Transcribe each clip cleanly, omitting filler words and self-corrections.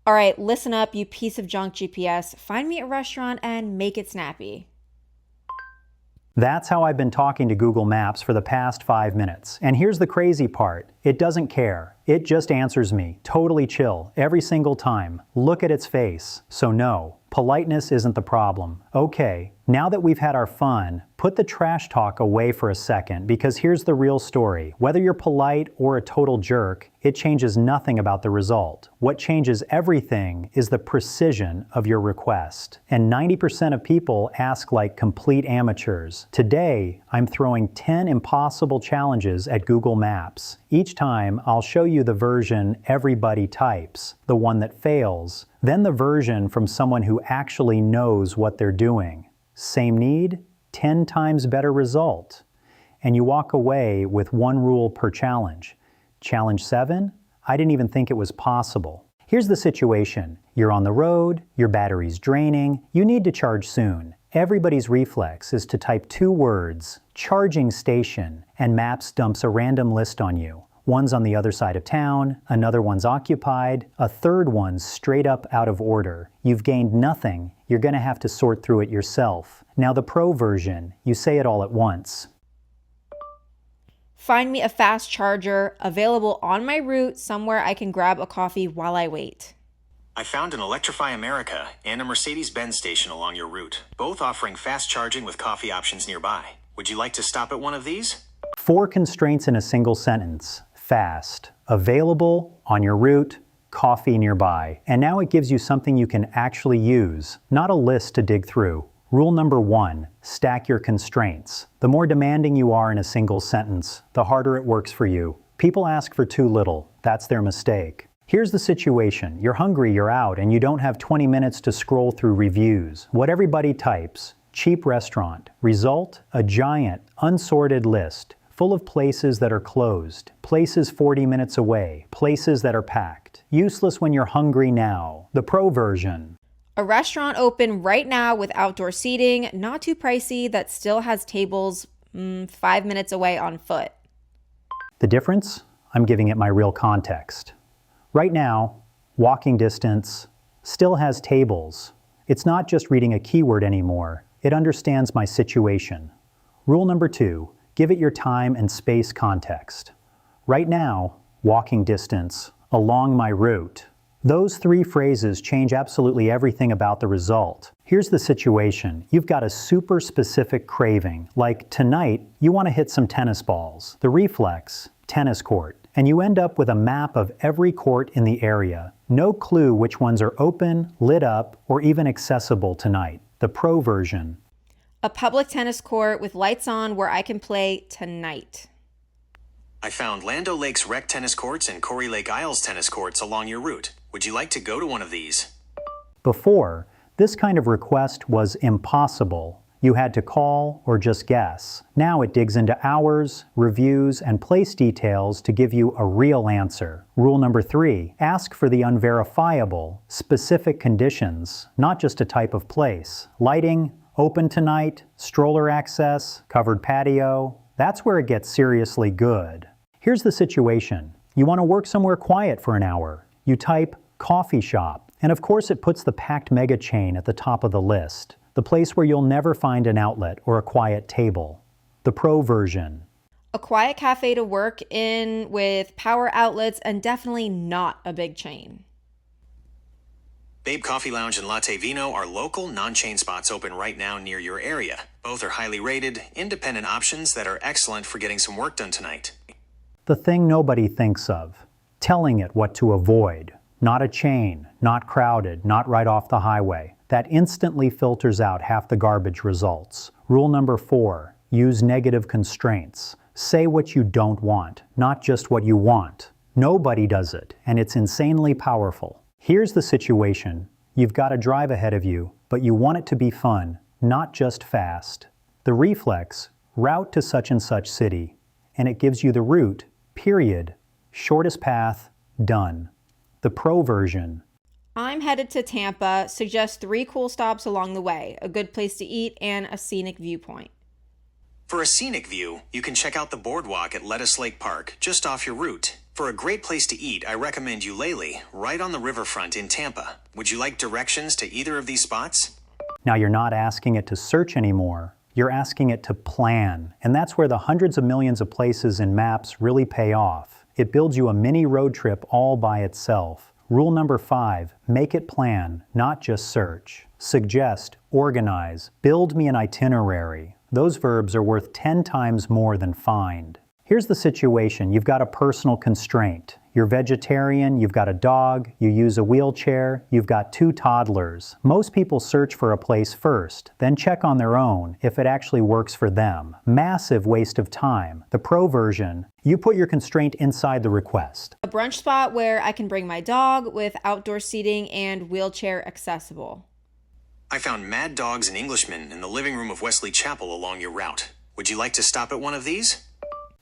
All right, listen up, you piece of junk GPS. Find me a restaurant and make it snappy. That's how I've been talking to Google Maps for the past 5 minutes. And here's the crazy part. It doesn't care. It just answers me, totally chill, every single time. Look at its face. So no, politeness isn't the problem. Okay, now that we've had our fun, put the trash talk away for a second, because here's the real story. Whether you're polite or a total jerk, it changes nothing about the result. What changes everything is the precision of your request. And 90% of people ask like complete amateurs. Today, I'm throwing 10 impossible challenges at Google Maps. Each time, I'll show you the version everybody types, the one that fails, then the version from someone who actually knows what they're doing. Same need, 10 times better result. And you walk away with one rule per challenge. Challenge 7? I didn't even think it was possible. Here's the situation. You're on the road, your battery's draining, you need to charge soon. Everybody's reflex is to type 2 words, charging station, and Maps dumps a random list on you. One's on the other side of town, another one's occupied, a third one's straight up out of order. You've gained nothing. You're going to have to sort through it yourself. Now the pro version, you say it all at once. Find me a fast charger available on my route somewhere I can grab a coffee while I wait. I found an Electrify America and a Mercedes-Benz station along your route, both offering fast charging with coffee options nearby. Would you like to stop at one of these? 4 constraints in a single sentence. Fast, available, on your route, coffee nearby. And now it gives you something you can actually use, not a list to dig through. Rule number 1, stack your constraints. The more demanding you are in a single sentence, the harder it works for you. People ask for too little. That's their mistake. Here's the situation. You're hungry, you're out, and you don't have 20 minutes to scroll through reviews. What everybody types, cheap restaurant. Result, a giant, unsorted list, full of places that are closed, places 40 minutes away, places that are packed. Useless when you're hungry now. The pro version. A restaurant open right now with outdoor seating, not too pricey, that still has tables 5 minutes away on foot. The difference? I'm giving it my real context. Right now, walking distance, still has tables. It's not just reading a keyword anymore. It understands my situation. Rule number 2, give it your time and space context. Right now, walking distance, along my route. Those 3 phrases change absolutely everything about the result. Here's the situation. You've got a super specific craving, like tonight, you want to hit some tennis balls. The reflex, tennis court. And you end up with a map of every court in the area. No clue which ones are open, lit up, or even accessible tonight. The pro version. A public tennis court with lights on where I can play tonight. I found Lando Lakes Rec tennis courts and Corey Lake Isles tennis courts along your route. Would you like to go to one of these? Before, this kind of request was impossible. You had to call or just guess. Now it digs into hours, reviews, and place details to give you a real answer. Rule number 3, ask for the unverifiable, specific conditions, not just a type of place. Lighting, open tonight, stroller access, covered patio. That's where it gets seriously good. Here's the situation. You want to work somewhere quiet for an hour. You type coffee shop, and of course it puts the packed mega chain at the top of the list, the place where you'll never find an outlet or a quiet table. The pro version. A quiet cafe to work in with power outlets and definitely not a big chain. Babe Coffee Lounge and Latte Vino are local, non-chain spots open right now near your area. Both are highly rated, independent options that are excellent for getting some work done tonight. The thing nobody thinks of. Telling it what to avoid. Not a chain, not crowded, not right off the highway. That instantly filters out half the garbage results. Rule number 4, use negative constraints. Say what you don't want, not just what you want. Nobody does it, and it's insanely powerful. Here's the situation. You've got a drive ahead of you, but you want it to be fun, not just fast. The reflex, route to such and such city, and it gives you the route, period. Shortest path, done. The pro version. I'm headed to Tampa. Suggest 3 cool stops along the way, a good place to eat, and a scenic viewpoint. For a scenic view, you can check out the boardwalk at Lettuce Lake Park, just off your route. For a great place to eat, I recommend Eulalie, right on the riverfront in Tampa. Would you like directions to either of these spots? Now you're not asking it to search anymore. You're asking it to plan. And that's where the hundreds of millions of places in Maps really pay off. It builds you a mini road trip all by itself. Rule number 5, make it plan, not just search. Suggest, organize, build me an itinerary. Those verbs are worth 10 times more than find. Here's the situation. You've got a personal constraint. You're vegetarian, you've got a dog, you use a wheelchair, you've got 2 toddlers. Most people search for a place first, then check on their own if it actually works for them. Massive waste of time. The pro version, you put your constraint inside the request. A brunch spot where I can bring my dog with outdoor seating and wheelchair accessible. I found Mad Dogs and Englishmen in the living room of Wesley Chapel along your route. Would you like to stop at one of these?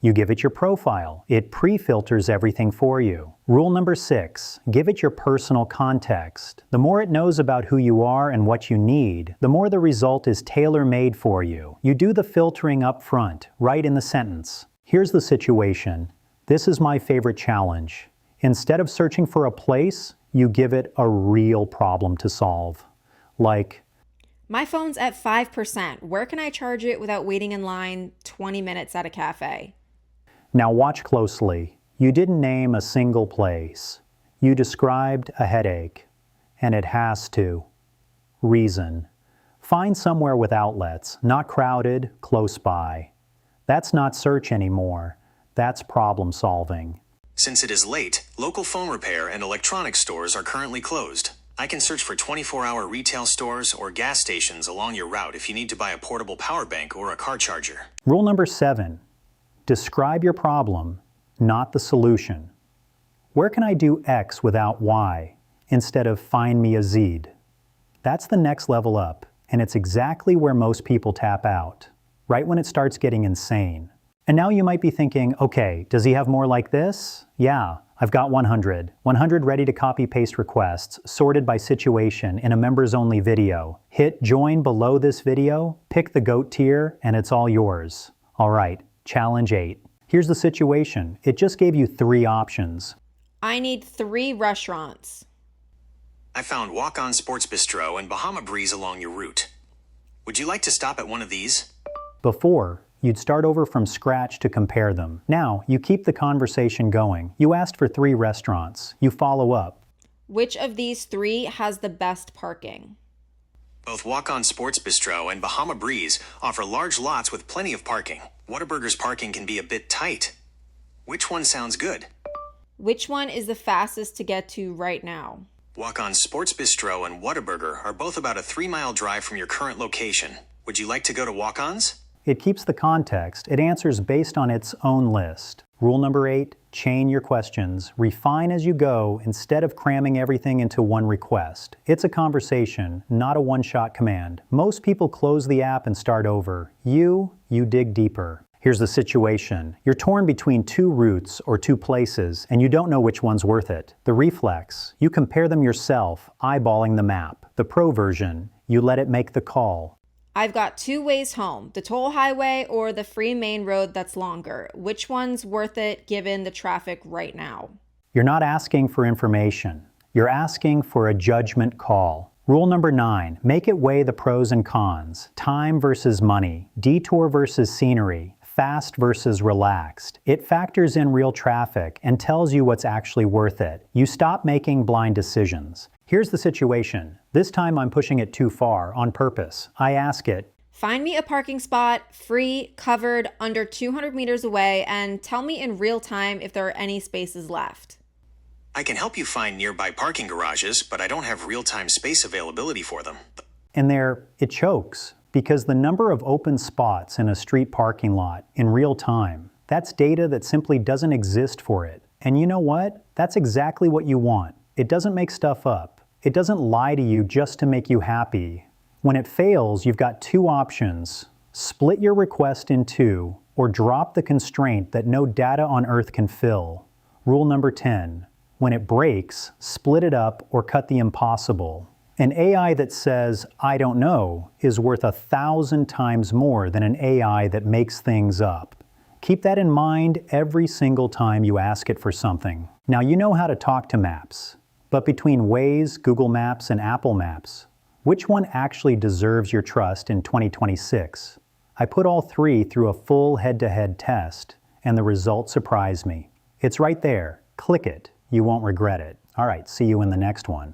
You give it your profile. It pre-filters everything for you. Rule number 6, give it your personal context. The more it knows about who you are and what you need, the more the result is tailor-made for you. You do the filtering up front, right in the sentence. Here's the situation. This is my favorite challenge. Instead of searching for a place, you give it a real problem to solve. Like, my phone's at 5%. Where can I charge it without waiting in line 20 minutes at a cafe? now watch closely. You didn't name a single place. You described a headache, and it has to. Reason. Find somewhere with outlets, not crowded, close by. That's not search anymore. That's problem solving. Since it is late, local phone repair and electronics stores are currently closed. I can search for 24-hour retail stores or gas stations along your route if you need to buy a portable power bank or a car charger. Rule number 7. Describe your problem, not the solution. Where can I do X without Y instead of find me a Z? That's the next level up, and it's exactly where most people tap out, right when it starts getting insane. And now you might be thinking, okay, does he have more like this? Yeah, I've got 100. 100 ready to copy-paste requests, sorted by situation in a members-only video. Hit join below this video, pick the GOAT tier, and it's all yours. All right, challenge 8. Here's the situation. It just gave you 3 options. I need 3 restaurants. I found Walk On Sports Bistro and Bahama Breeze along your route. Would you like to stop at one of these? Before, you'd start over from scratch to compare them. Now, you keep the conversation going. You asked for 3 restaurants. You follow up. Which of these 3 has the best parking? Both Walk On Sports Bistro and Bahama Breeze offer large lots with plenty of parking. Whataburger's parking can be a bit tight. Which one sounds good? Which one is the fastest to get to right now? Walk On Sports Bistro and Whataburger are both about a 3-mile drive from your current location. Would you like to go to Walk On's? It keeps the context. It answers based on its own list. Rule number 8, chain your questions. Refine as you go instead of cramming everything into one request. It's a conversation, not a one-shot command. Most people close the app and start over. You dig deeper. Here's the situation. You're torn between 2 routes or 2 places, and you don't know which one's worth it. The reflex, you compare them yourself, eyeballing the map. The pro version, you let it make the call. I've got 2 ways home, the toll highway or the free main road that's longer. Which one's worth it given the traffic right now? You're not asking for information. You're asking for a judgment call. Rule number 9, make it weigh the pros and cons. Time versus money, detour versus scenery, fast versus relaxed. It factors in real traffic and tells you what's actually worth it. You stop making blind decisions. Here's the situation. This time I'm pushing it too far on purpose. I ask it, find me a parking spot, free, covered, under 200 meters away, and tell me in real time if there are any spaces left. I can help you find nearby parking garages, but I don't have real-time space availability for them. and there it chokes because the number of open spots in a street parking lot in real time, that's data that simply doesn't exist for it. And you know what? That's exactly what you want. It doesn't make stuff up. It doesn't lie to you just to make you happy. When it fails, you've got 2 options. Split your request in 2, or drop the constraint that no data on Earth can fill. Rule number 10. When it breaks, split it up or cut the impossible. An AI that says, I don't know, is worth 1,000 times more than an AI that makes things up. Keep that in mind every single time you ask it for something. Now you know how to talk to Maps, but between Waze, Google Maps, and Apple Maps, which one actually deserves your trust in 2026? I put all three through a full head-to-head test, and the results surprised me. It's right there. Click it. You won't regret it. All right, see you in the next one.